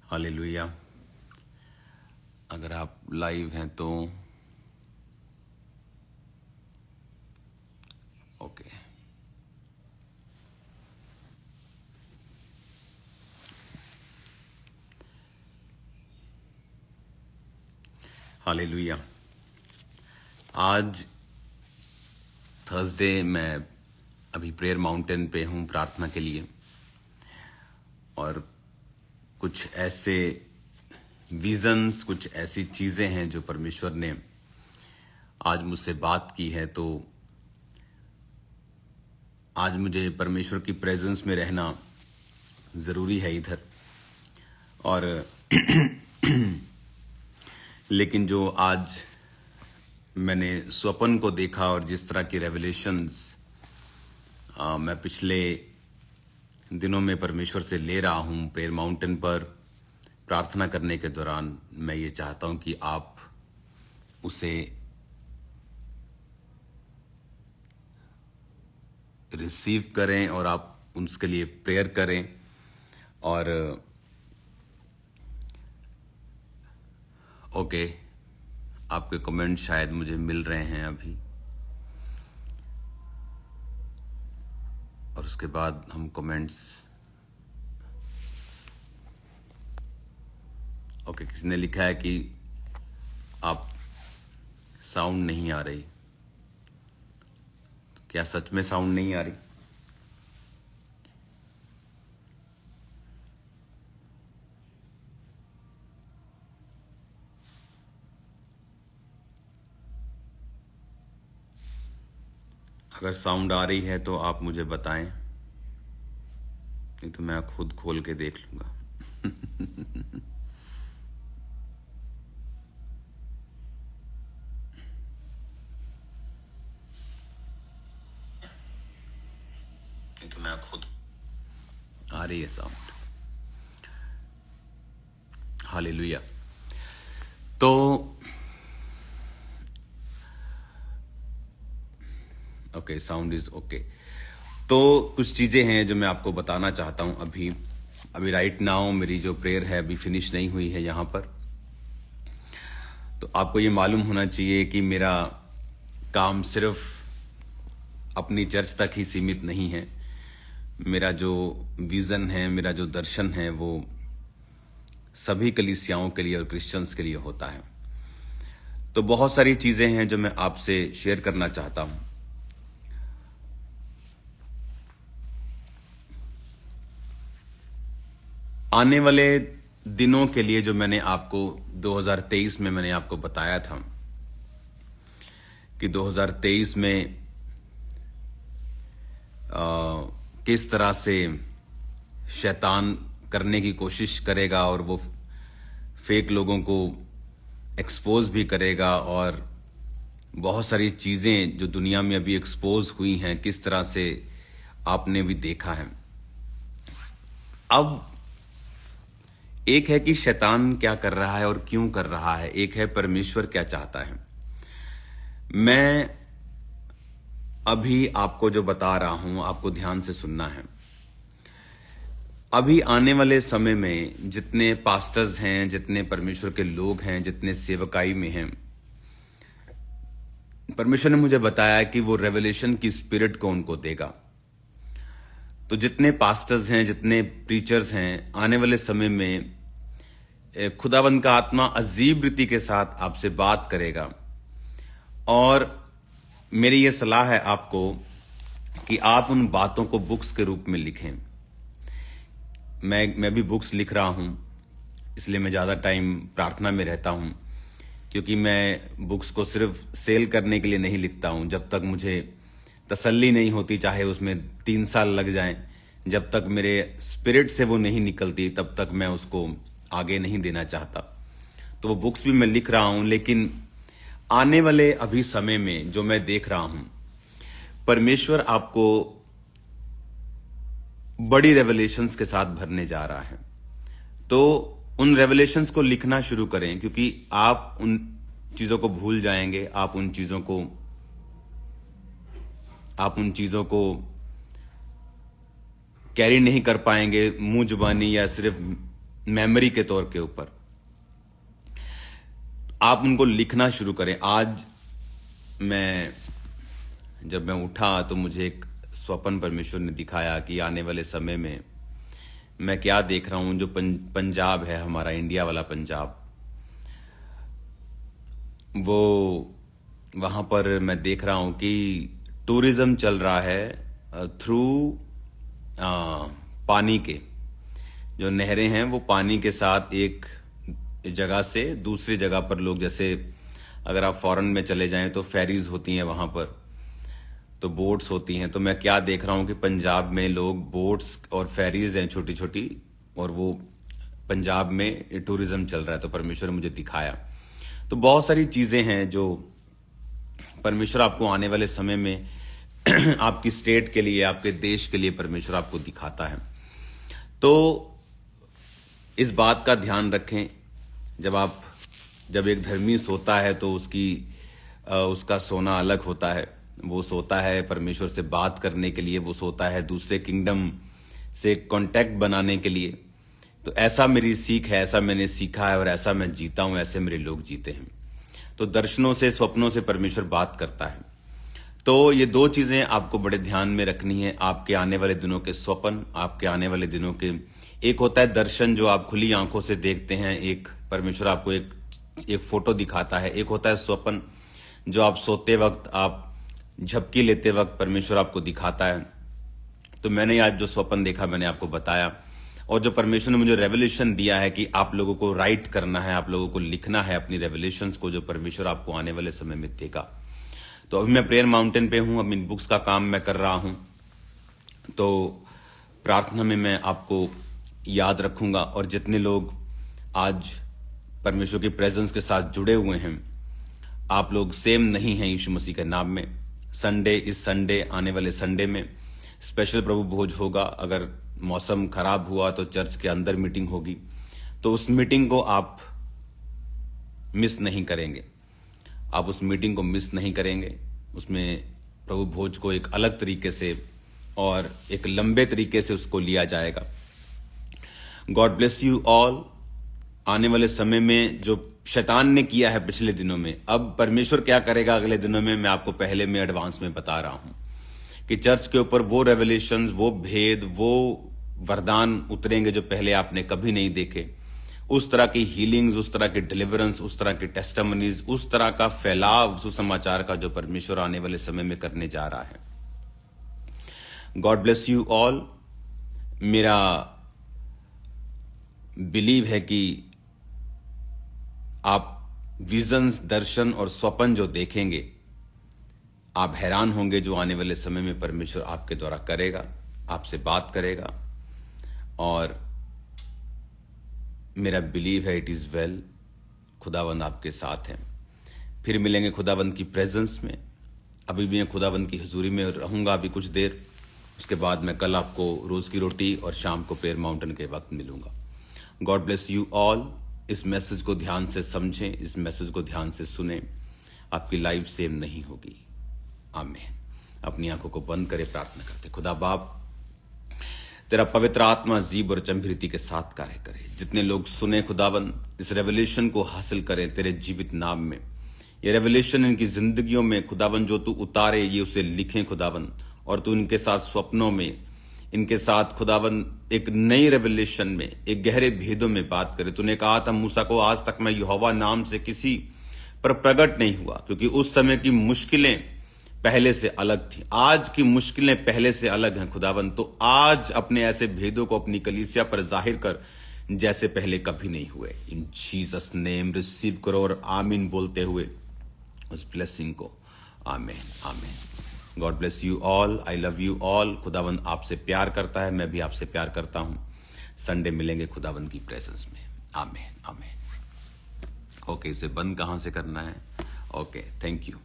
Hallelujah. अगर आप live हैं तो ओके। हालेलुया। आज थर्सडे मैं अभी प्रेयर माउंटेन पे हूँ प्रार्थना के लिए, और कुछ ऐसे विजन्स, कुछ ऐसी चीजें हैं जो परमेश्वर ने आज मुझसे बात की है। तो आज मुझे परमेश्वर की प्रेजेंस में रहना जरूरी है इधर। और लेकिन जो आज मैंने स्वप्न को देखा और जिस तरह की रेवलेशंस मैं पिछले दिनों में परमेश्वर से ले रहा हूं प्रेयर माउंटेन पर प्रार्थना करने के दौरान, मैं ये चाहता हूं कि आप उसे रिसीव करें और आप उसके लिए प्रेयर करें। और ओके, आपके कमेंट शायद मुझे मिल रहे हैं अभी, और उसके बाद हम कमेंट्स। ओके, किसी ने लिखा है कि आप साउंड नहीं आ रही। क्या सच में साउंड नहीं आ रही? अगर साउंड आ रही है तो आप मुझे बताएं, नहीं तो मैं खुद खोल के देख लूंगा। नहीं तो मैं खुद। आ रही है साउंड। हालेलुया। तो ओके, साउंड इज ओके। तो कुछ चीजें हैं जो मैं आपको बताना चाहता हूं। अभी राइट नाउ मेरी जो प्रेयर है अभी फिनिश नहीं हुई है यहां पर। तो आपको ये मालूम होना चाहिए कि मेरा काम सिर्फ अपनी चर्च तक ही सीमित नहीं है। मेरा जो विजन है, मेरा जो दर्शन है, वो सभी कलीसियाओं के लिए और क्रिश्चियंस के लिए होता है। तो बहुत सारी चीजें हैं जो मैं आपसे शेयर करना चाहता हूं। आने वाले दिनों के लिए जो मैंने आपको 2023 में मैंने आपको बताया था कि 2023 में किस तरह से शैतान करने की कोशिश करेगा और वो फेक लोगों को एक्सपोज भी करेगा, और बहुत सारी चीजें जो दुनिया में अभी एक्सपोज हुई हैं किस तरह से आपने भी देखा है। अब एक है कि शैतान क्या कर रहा है और क्यों कर रहा है, एक है परमेश्वर क्या चाहता है। मैं अभी आपको जो बता रहा हूं आपको ध्यान से सुनना है। अभी आने वाले समय में जितने पास्टर्स हैं, जितने परमेश्वर के लोग हैं, जितने सेवकाई में हैं, परमेश्वर ने मुझे बताया कि वो रेवलेशन की स्पिरिट को उनको देगा। तो जितने पास्टर्स हैं, जितने प्रीचर्स हैं, आने वाले समय में खुदावंद का आत्मा अजीब रीति के साथ आपसे बात करेगा। और मेरी ये सलाह है आपको कि आप उन बातों को बुक्स के रूप में लिखें। मैं भी बुक्स लिख रहा हूं, इसलिए मैं ज़्यादा टाइम प्रार्थना में रहता हूं, क्योंकि मैं बुक्स को सिर्फ सेल करने के लिए नहीं लिखता हूं। जब तक मुझे तसल्ली नहीं होती, चाहे उसमें 3 साल लग जाएं, जब तक मेरे स्पिरिट से वो नहीं निकलती, तब तक मैं उसको आगे नहीं देना चाहता। तो वो बुक्स भी मैं लिख रहा हूं, लेकिन आने वाले अभी समय में जो मैं देख रहा हूं, परमेश्वर आपको बड़ी रेवलेशंस के साथ भरने जा रहा है। तो उन रेवलेशंस को लिखना शुरू करें, क्योंकि आप उन चीजों को भूल जाएंगे। आप उन चीजों को कैरी नहीं कर पाएंगे मुंह जुबानी या सिर्फ मेमोरी के तौर के ऊपर आप उनको लिखना शुरू करें। आज जब मैं उठा तो मुझे एक स्वप्न परमेश्वर ने दिखाया कि आने वाले समय में मैं क्या देख रहा हूं। जो पंजाब है हमारा, इंडिया वाला पंजाब, वो वहां पर मैं देख रहा हूं कि टूरिज्म चल रहा है थ्रू पानी के। जो नहरें हैं वो पानी के साथ एक जगह से दूसरी जगह पर लोग, जैसे अगर आप फॉरेन में चले जाएं तो फेरीज होती हैं वहां पर, तो बोट्स होती हैं। तो मैं क्या देख रहा हूं कि पंजाब में लोग बोट्स और फेरीज हैं छोटी छोटी, और वो पंजाब में टूरिज्म चल रहा है। तो परमेश्वर ने मुझे दिखाया। तो बहुत सारी चीजें हैं जो परमेश्वर आपको आने वाले समय में आपकी स्टेट के लिए, आपके देश के लिए परमेश्वर आपको दिखाता है। तो इस बात का ध्यान रखें, जब एक धर्मी सोता है तो उसका सोना अलग होता है। वो सोता है परमेश्वर से बात करने के लिए, वो सोता है दूसरे किंगडम से कांटेक्ट बनाने के लिए। तो ऐसा मेरी सीख है, ऐसा मैंने सीखा है और ऐसा मैं जीता हूं, ऐसे मेरे लोग जीते हैं। तो दर्शनों से, स्वप्नों से परमेश्वर बात करता है। तो ये दो चीजें आपको बड़े ध्यान में रखनी है। आपके आने वाले दिनों के स्वप्न, आपके आने वाले दिनों के, एक होता है दर्शन जो आप खुली आंखों से देखते हैं, एक परमेश्वर आपको एक फोटो दिखाता है। एक होता है स्वप्न जो आप सोते वक्त, आप झपकी लेते वक्त परमेश्वर आपको दिखाता है। तो मैंने आज जो स्वप्न देखा मैंने आपको बताया, और जो परमेश्वर ने मुझे रेवलेशन दिया है कि आप लोगों को राइट करना है, आप लोगों को लिखना है अपनी रेवलेशंस को, जो परमेश्वर आपको आने वाले समय में देगा। तो अभी मैं प्रेयर माउंटेन पे हूं, अब इन बुक्स का काम मैं कर रहा हूं। तो प्रार्थना में मैं आपको याद रखूंगा, और जितने लोग आज परमेश्वर की प्रेजेंस के साथ जुड़े हुए हैं, आप लोग सेम नहीं हैं यीशु मसीह के नाम में। इस संडे, आने वाले संडे में स्पेशल प्रभु भोज होगा। अगर मौसम खराब हुआ तो चर्च के अंदर मीटिंग होगी, तो उस मीटिंग को आप मिस नहीं करेंगे। आप उस मीटिंग को मिस नहीं करेंगे। उसमें प्रभु भोज को एक अलग तरीके से और एक लंबे तरीके से उसको लिया जाएगा। God bless you all. आने वाले समय में जो शैतान ने किया है पिछले दिनों में, अब परमेश्वर क्या करेगा अगले दिनों में, मैं आपको पहले में एडवांस में बता रहा हूं कि चर्च के ऊपर वो रेवलेशंस, वो भेद, वो वरदान उतरेंगे जो पहले आपने कभी नहीं देखे। उस तरह की हीलिंग्स, उस तरह की डिलीवरेंस, उस तरह की टेस्टिमनीज, उस तरह का फैलाव सुसमाचार का जो परमेश्वर आने वाले समय में करने जा रहा है। God bless you all. मेरा बिलीव है कि आप विजन्स, दर्शन और स्वप्न जो देखेंगे, आप हैरान होंगे जो आने वाले समय में परमेश्वर आपके द्वारा करेगा, आपसे बात करेगा। और मेरा बिलीव है इट इज वेल। खुदावंद आपके साथ हैं। फिर मिलेंगे खुदावंद की प्रेजेंस में। अभी भी मैं खुदावंद की हुजूरी में रहूंगा अभी कुछ देर। उसके बाद मैं कल आपको रोज की रोटी और शाम को प्रेयर माउंटेन के वक्त मिलूंगा। God bless you all. इस मैसेज को ध्यान से समझें, इस मैसेज को ध्यान से सुने। आपकी लाइफ सेम नहीं होगी। आमीन। अपनी आंखों को बंद करे, प्रार्थना करते। खुदा बाप, तेरा पवित्र आत्मा जीव और चंभिरीति के साथ कार्य करे। जितने लोग सुने खुदावन, इस रेवलेशन को हासिल करें तेरे जीवित नाम में। ये रेवलेशन इनकी जिंदगियों में खुदावन जो तू उतारे, ये उसे लिखें खुदावन। और तू इनके साथ स्वप्नों में, इनके साथ खुदावन एक नई रेवलेशन में, एक गहरे भेदों में बात करे। तूने कहा था मूसा को, आज तक मैं यहोवा नाम से किसी पर प्रकट नहीं हुआ, क्योंकि उस समय की मुश्किलें पहले से अलग थी। आज की मुश्किलें पहले से अलग हैं खुदावन। तो आज अपने ऐसे भेदों को अपनी कलीसिया पर जाहिर कर जैसे पहले कभी नहीं हुए। इन जीसस नेम रिसीव करो और आमीन बोलते हुए उस ब्लेसिंग को। आमीन, आमीन। God bless you all. I love you all. खुदावंद आपसे प्यार करता है, मैं भी आपसे प्यार करता हूं। संडे मिलेंगे खुदावंद की प्रेजेंस में। आमीन, आमीन। ओके, इसे बंद कहां से करना है? Okay, thank you.